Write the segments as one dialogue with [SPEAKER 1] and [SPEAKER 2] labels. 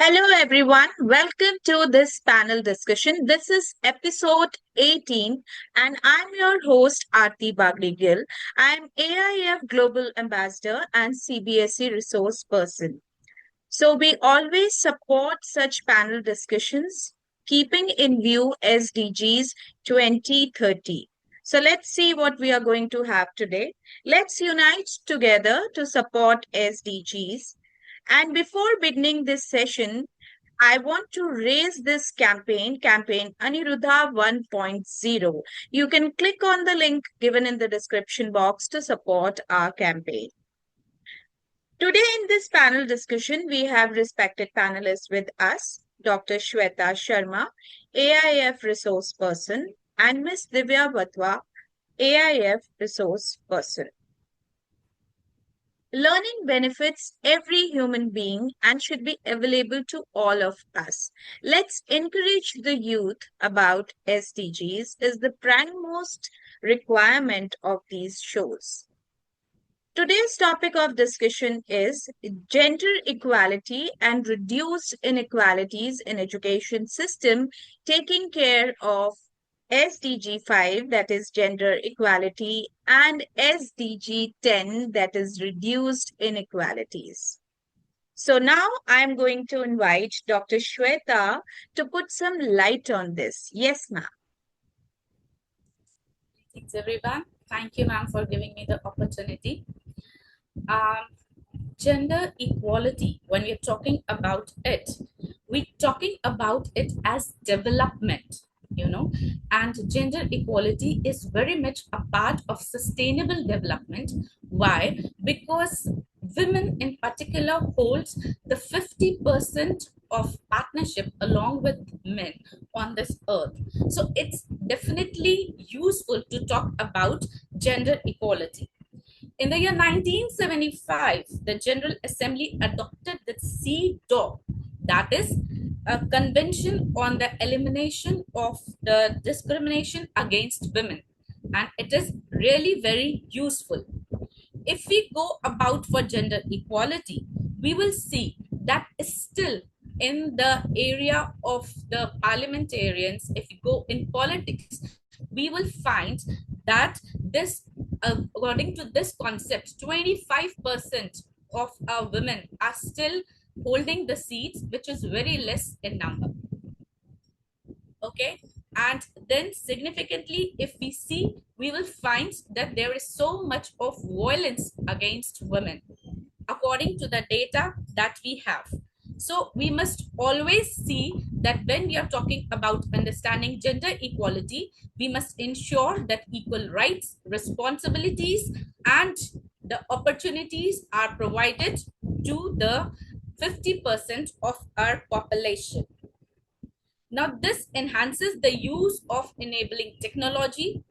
[SPEAKER 1] Hello, everyone. Welcome to this panel discussion. This is episode 18, and I'm your host, Aarti Bagri Gill. I'm AIF Global Ambassador and CBSE resource person. So, we always support such panel discussions, keeping in view SDGs 2030. So, let's see what we are going to have today. Let's unite together to support SDGs. And before beginning this session, I want to raise this campaign Aniruddha 1.0. You can click on the link given in the description box to support our campaign. Today in this panel discussion, we have respected panelists with us, Dr. Shweta Sharma, AIF resource person, and Ms. Divya Vatwa, AIF resource person. Learning benefits every human being and should be available to all of us. Let's encourage the youth about SDGs is the primemost requirement of these shows. Today's topic of discussion is gender equality and reduced inequalities in education system, taking care of SDG 5, that is gender equality, and SDG 10, that is reduced inequalities. So now I'm going to invite Dr. Shweta to put some light on this. Yes, ma'am.
[SPEAKER 2] Thanks, everyone. Thank you, ma'am, for giving me the opportunity. Um, Gender equality, when we're talking about it, we're talking about it as development, and gender equality is very much a part of sustainable development. Why? Because women in particular holds the 50% of partnership along with men on this earth. So it's definitely useful to talk about gender equality. In the year 1975, the General Assembly adopted the CEDAW, that is a convention on the elimination of the discrimination against women, and it is really very useful. If we go about for gender equality, we will see that is still in the area of the parliamentarians. If you go in politics, we will find that this, according to this concept, 25% of our women are still holding the seats, which is very less in number. Okay, and then significantly, if we see, we will find that there is so much of violence against women according to the data that we have. So we must always see that when we are talking about understanding gender equality, we must ensure that equal rights, responsibilities, and the opportunities are provided to the 50% of our population. Now, this enhances the use of enabling technology,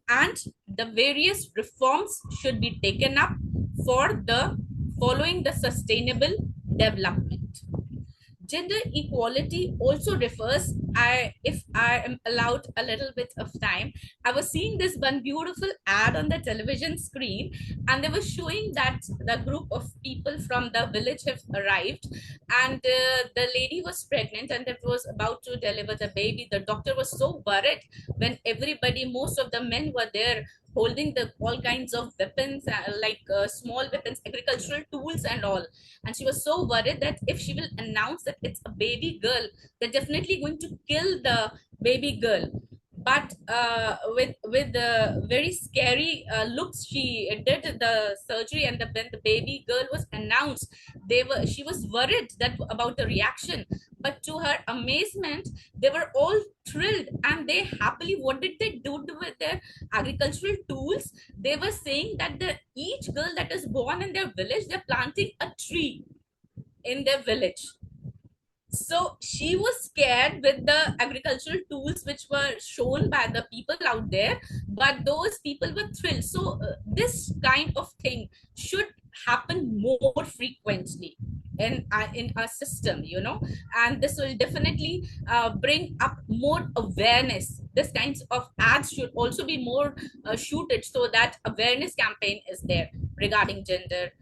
[SPEAKER 2] and the various reforms should be taken up for the following the sustainable development. Gender equality also refers, if I am allowed a little bit of time, I was seeing this one beautiful ad on the television screen, and they were showing that the group of people from the village have arrived, and the lady was pregnant and it was about to deliver the baby. The doctor was so worried when everybody, most of the men were there holding the all kinds of weapons, small weapons, agricultural tools and all, and she was so worried that if she will announce that it's a baby girl, they're definitely going to kill the baby girl. But with the very scary looks, she did the surgery, and when the baby girl was announced, she was worried that about the reaction. But to her amazement, they were all thrilled, and they happily, what did they do with their agricultural tools? They were saying that each girl that is born in their village, they're planting a tree in their village. So she was scared with the agricultural tools which were shown by the people out there, but those people were thrilled. So this kind of thing should happen more frequently in our system, and this will definitely bring up more awareness. This kinds of ads should also be more shooted, so that awareness campaign is there regarding gender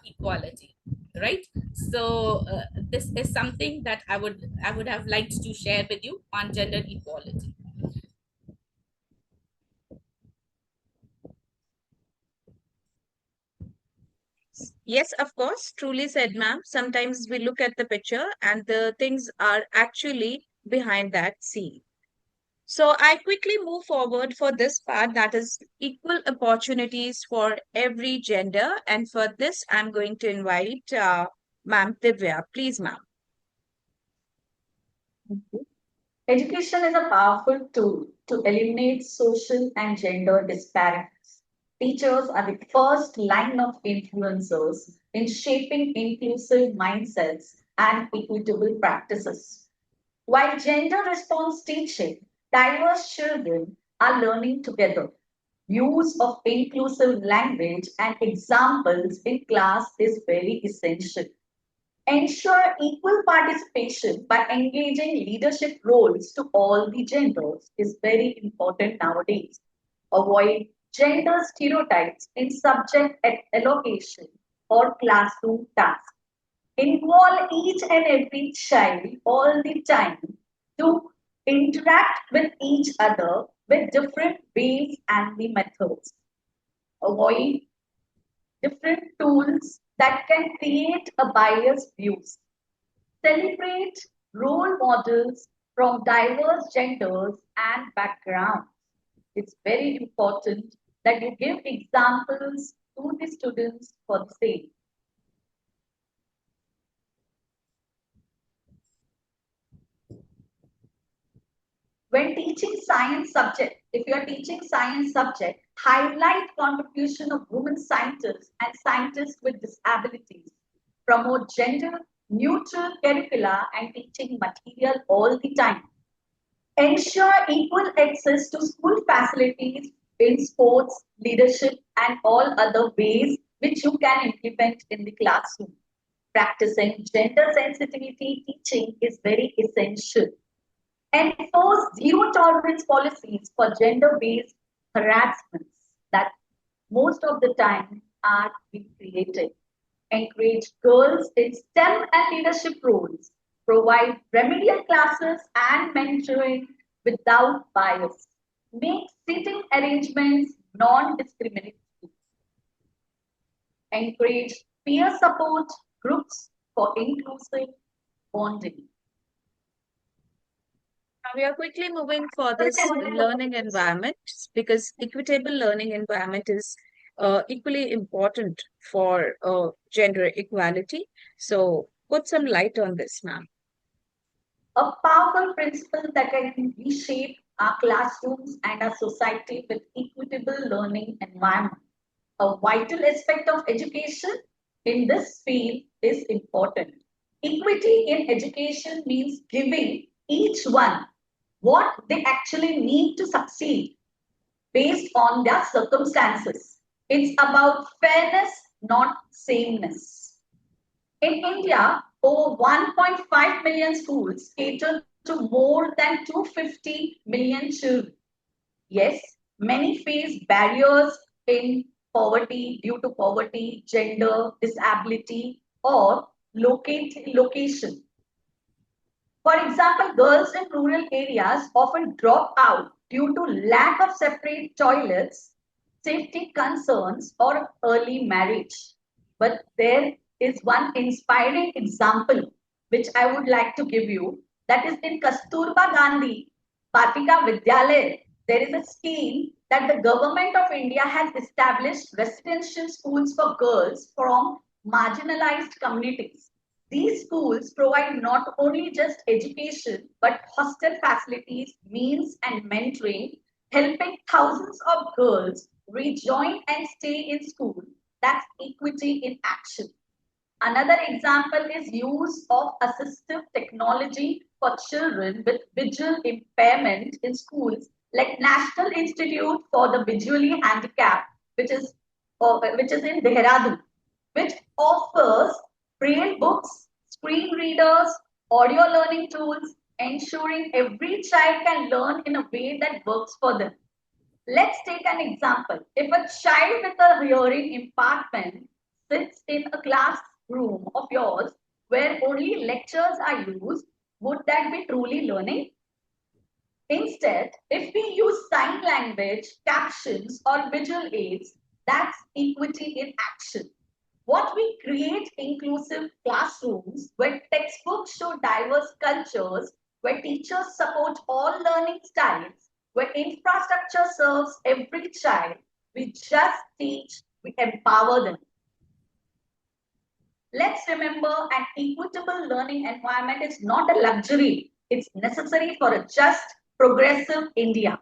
[SPEAKER 2] equality. right? So this is something that I would have liked to share with you on gender equality.
[SPEAKER 1] Yes, of course, truly said, ma'am. Sometimes we look at the picture and the things are actually behind that scene. So I quickly move forward for this part, that is equal opportunities for every gender. And for this, I'm going to invite Ma'am Divya. Please, ma'am.
[SPEAKER 3] Education is a powerful tool to eliminate social and gender disparities. Teachers are the first line of influencers in shaping inclusive mindsets and equitable practices. While gender response teaching, diverse children are learning together. Use of inclusive language and examples in class is very essential. Ensure equal participation by engaging leadership roles to all the genders is very important nowadays. Avoid gender stereotypes in subject allocation or classroom tasks. Involve each and every child all the time to interact with each other with different ways and the methods. Avoid different tools that can create a biased views. Celebrate role models from diverse genders and backgrounds. It's very important that you give examples to the students for the same. When teaching science subject, if you are teaching science subject, highlight contribution of women scientists and scientists with disabilities. Promote gender neutral curricula and teaching material all the time. Ensure equal access to school facilities in sports, leadership, and all other ways which you can implement in the classroom. Practicing gender sensitivity teaching is very essential. Enforce zero tolerance policies for gender based harassments that most of the time are being created. Encourage girls in STEM and leadership roles. Provide remedial classes and mentoring without bias. Make seating arrangements non discriminatory. Encourage peer support groups for inclusive bonding.
[SPEAKER 1] Now we are quickly moving for this learning environment because equitable learning environment is equally important for gender equality. So put some light on this, ma'am.
[SPEAKER 3] A powerful principle that can reshape our classrooms and our society with equitable learning environment. A vital aspect of education in this field is important. Equity in education means giving each one what they actually need to succeed based on their circumstances. It's about fairness, not sameness. In India, over 1.5 million schools cater to more than 250 million children. Yes, many face barriers in poverty due to poverty, gender, disability, or location. For example, girls in rural areas often drop out due to lack of separate toilets, safety concerns, or early marriage. But there is one inspiring example which I would like to give you. That is in Kasturba Gandhi Batika Vidyalaya. There is a scheme that the government of India has established residential schools for girls from marginalized communities. These schools provide not only just education but hostel facilities, meals, and mentoring, helping thousands of girls rejoin and stay in school. That's equity in action. Another example is use of assistive technology for children with visual impairment in schools like National Institute for the Visually Handicapped, which is in Dehradun, which offers braille books, screen readers, audio learning tools, ensuring every child can learn in a way that works for them. Let's take an example. If a child with a hearing impairment sits in a class room of yours where only lectures are used, would that be truly learning? Instead, if we use sign language, captions, or visual aids, that's equity in action. What we create inclusive classrooms where textbooks show diverse cultures, where teachers support all learning styles, where infrastructure serves every child. We just teach, we empower them. Let's remember an equitable learning environment is not a luxury, it's necessary for a just, progressive India.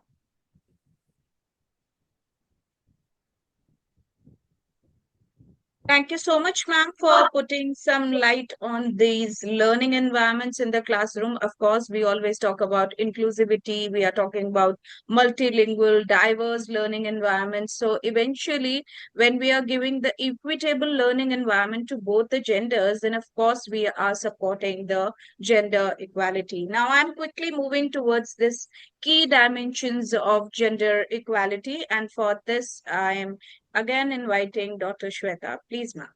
[SPEAKER 1] Thank you so much, ma'am, for putting some light on these learning environments in the classroom. Of course, we always talk about inclusivity. We are talking about multilingual, diverse learning environments. So eventually, when we are giving the equitable learning environment to both the genders, then of course we are supporting the gender equality. Now, I'm quickly moving towards this key dimensions of gender equality. And for this, I am again inviting Dr. Shweta. Please, ma'am.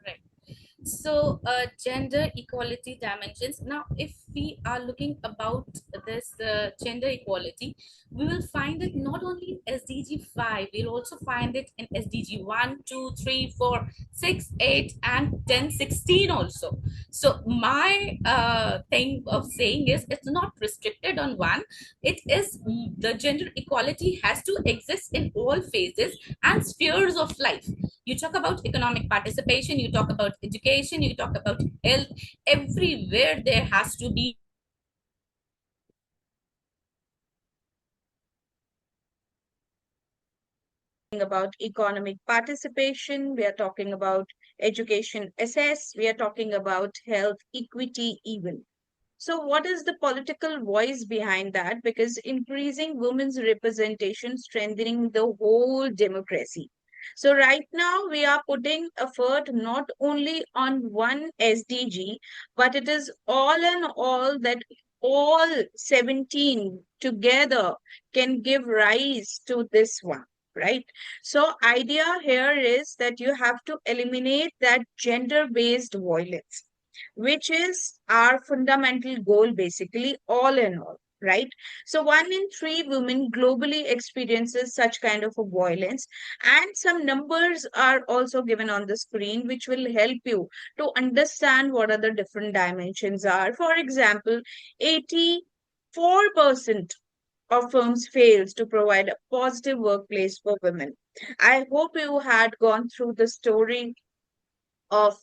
[SPEAKER 2] Right. So gender equality dimensions. Now if we are looking about this gender equality, we will find it not only in sdg 5, we'll also find it in sdg 1, 2, 3, 4, 6, 8, and 10, 16 also. So my thing of saying is it's not restricted on one. It is the gender equality has to exist in all phases and spheres of life. You talk about economic participation, you talk about education, you talk about health. Everywhere there has to be
[SPEAKER 1] About economic participation, we are talking about education access, we are talking about health equity even. So what is the political voice behind that? Because increasing women's representation, strengthening the whole democracy. So right now we are putting effort not only on one SDG, but it is all in all that all 17 together can give rise to this one, right? So idea here is that you have to eliminate that gender-based violence, which is our fundamental goal, basically, all in all, right? So, 1 in 3 women globally experiences such kind of a violence, and some numbers are also given on the screen, which will help you to understand what are the different dimensions are. For example, 84% of firms fails to provide a positive workplace for women. I hope you had gone through the story of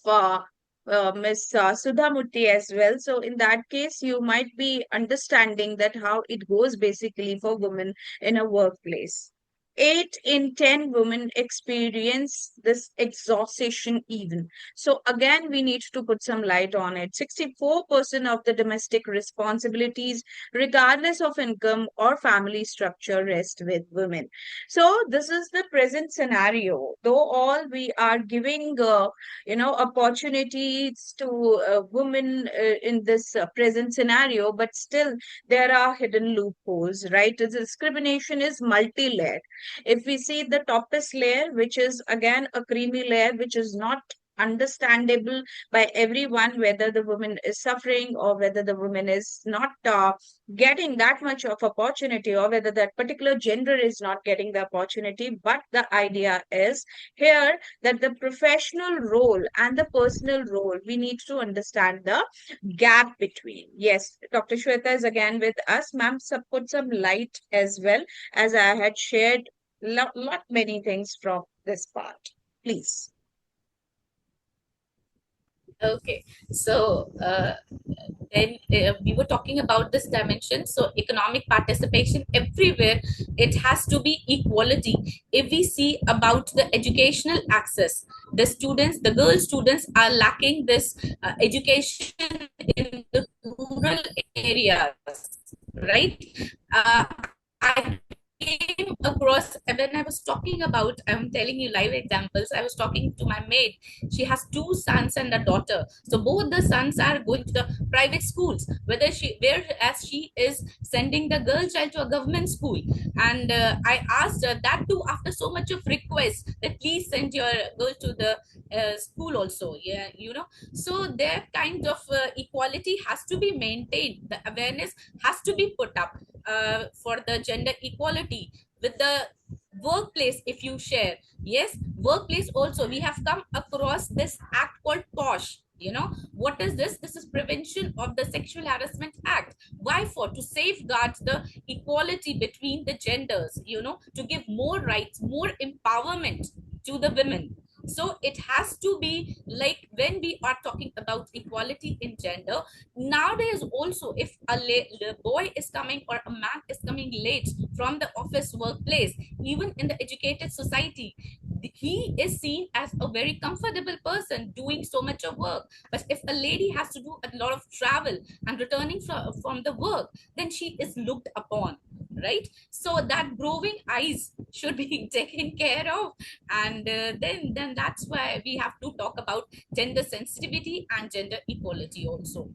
[SPEAKER 1] Miss Sudha Murthy as well. So in that case, you might be understanding that how it goes basically for women in a workplace. 8 in 10 women experience this exhaustion even. So again, we need to put some light on it. 64% of the domestic responsibilities, regardless of income or family structure, rest with women. So this is the present scenario. Though all we are giving opportunities to women in this present scenario, but still there are hidden loopholes, right? The discrimination is multi-layered. If we see the toppest layer, which is again a creamy layer, which is not understandable by everyone, whether the woman is suffering or whether the woman is not getting that much of opportunity, or whether that particular gender is not getting the opportunity. But the idea is here that the professional role and the personal role, we need to understand the gap between. Yes, Dr. Shweta is again with us. Ma'am, put some light as well, as I had shared lot many things from this part. Please.
[SPEAKER 2] okay. So then we were talking about this dimension. So economic participation everywhere, it has to be equality. If we see about the educational access, the students, the girl students are lacking this education in the rural areas, right? uh, I came across. When I was talking about, I'm telling you live examples, I was talking to my maid. She has two sons and a daughter, so both the sons are going to the private schools, whereas she is sending the girl child to a government school. And I asked her that too, after so much of request, that please send your girl to the school also. Yeah, so their kind of equality has to be maintained, the awareness has to be put up for the gender equality. With the workplace, if you share, yes, workplace also, we have come across this act called posh. What is this? This is Prevention of the Sexual Harassment Act. Why? For to safeguard the equality between the genders, to give more rights, more empowerment to the women. So it has to be like, when we are talking about equality in gender, nowadays also, if a boy is coming or a man is coming late from the office workplace, even in the educated society, he is seen as a very comfortable person doing so much of work. But if a lady has to do a lot of travel and returning from the work, then she is looked upon, right? So that growing eyes should be taken care of. And then that's why we have to talk about gender sensitivity and gender equality also.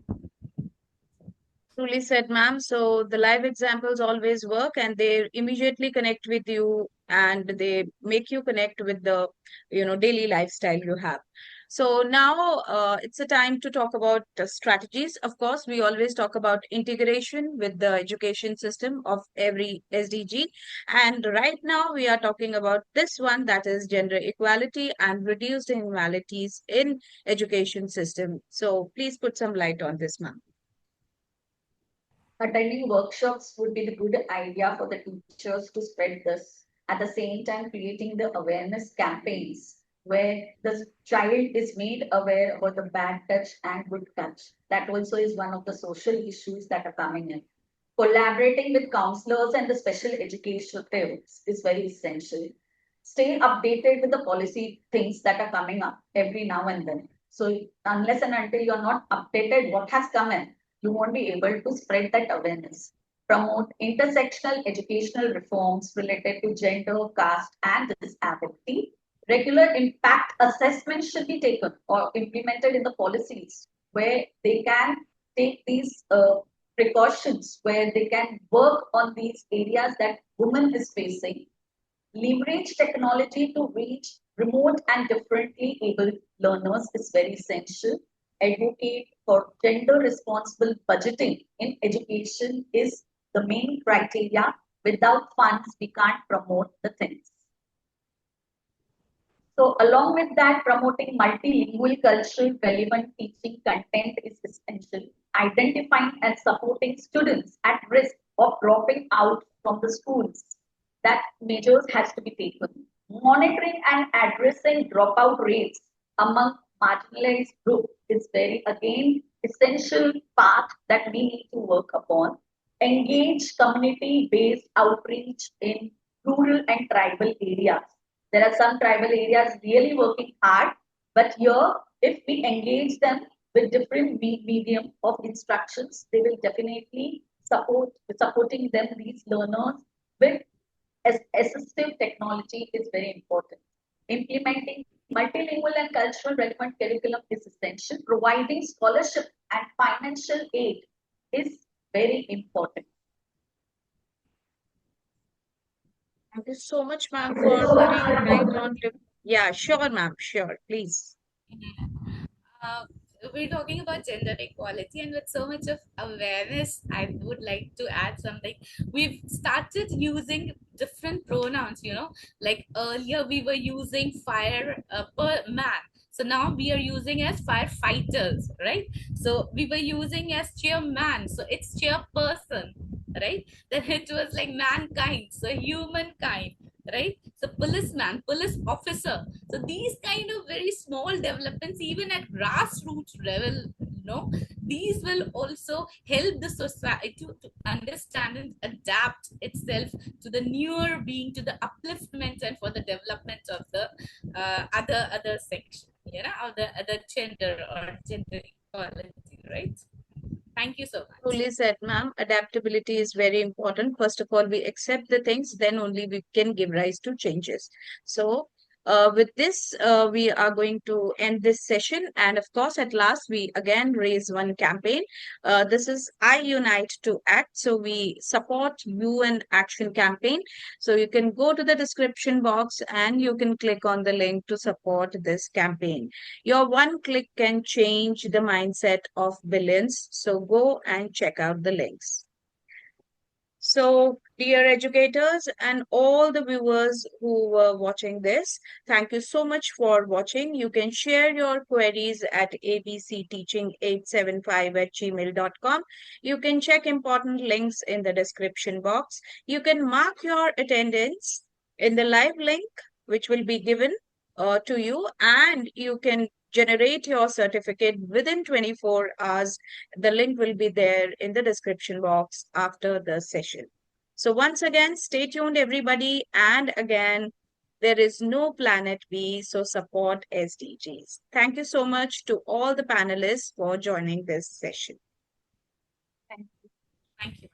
[SPEAKER 1] Truly said, ma'am. So the live examples always work and they immediately connect with you and they make you connect with the, daily lifestyle you have. So now it's a time to talk about strategies. Of course, we always talk about integration with the education system of every SDG. And right now we are talking about this one, that is gender equality and reduced inequalities in education system. So please put some light on this, ma'am.
[SPEAKER 3] Attending workshops would be the good idea for the teachers to spread this. At the same time, creating the awareness campaigns where the child is made aware about the bad touch and good touch. That also is one of the social issues that are coming in. Collaborating with counselors and the special educators is very essential. Stay updated with the policy things that are coming up every now and then. So unless and until you're not updated what has come in, you won't be able to spread that awareness. Promote intersectional educational reforms related to gender, caste, and disability. Regular impact assessments should be taken or implemented in the policies where they can take these precautions, where they can work on these areas that women is facing. Leverage technology to reach remote and differently able learners is very essential. Advocate for gender responsible budgeting in education is the main criteria. Without funds, we can't promote the things. So, along with that, promoting multilingual cultural relevant teaching content is essential. Identifying and supporting students at risk of dropping out from the schools, that measures has to be taken. Monitoring and addressing dropout rates among marginalized groups is very, again, essential part that we need to work upon. Engage community based outreach in rural and tribal areas. There are some tribal areas really working hard, but here, if we engage them with different medium of instructions, they will definitely supporting them, these learners, with assistive technology is very important. Implementing multilingual and cultural relevant curriculum is essential. Providing scholarship and financial aid is very important.
[SPEAKER 1] Thank you so much, ma'am, for putting light on. Yeah, sure, ma'am. Sure, please.
[SPEAKER 2] uh, we're talking about gender equality, and with so much of awareness, I would like to add something. We've started using different pronouns, like earlier we were using fire per man, so now we are using as firefighters, right? So we were using as chairman, so it's chairperson, right? Then it was like mankind, so humankind, right? So policeman, police officer. So these kind of very small developments, even at grassroots level, these will also help the society to understand and adapt itself to the newer being, to the upliftment and for the development of the other section, of the other gender or gender equality, right? Thank you so much.
[SPEAKER 1] beautifully said, ma'am. Adaptability is very important. First of all, we accept the things, then only we can give rise to changes. So, with this, we are going to end this session. And of course, at last, we again raise one campaign. This is I Unite to Act. So, we support you and action campaign. So, you can go to the description box and you can click on the link to support this campaign. Your one click can change the mindset of billions. So go and check out the links. So, dear educators and all the viewers who were watching this, thank you so much for watching. You can share your queries at abcteaching875@gmail.com. You can check important links in the description box. You can mark your attendance in the live link, which will be given to you, and you can generate your certificate within 24 hours. The link will be there in the description box after the session. So once again, stay tuned, everybody. And again, there is no planet B, so support SDGs. Thank you so much to all the panelists for joining this session.
[SPEAKER 3] Thank you.
[SPEAKER 2] Thank you.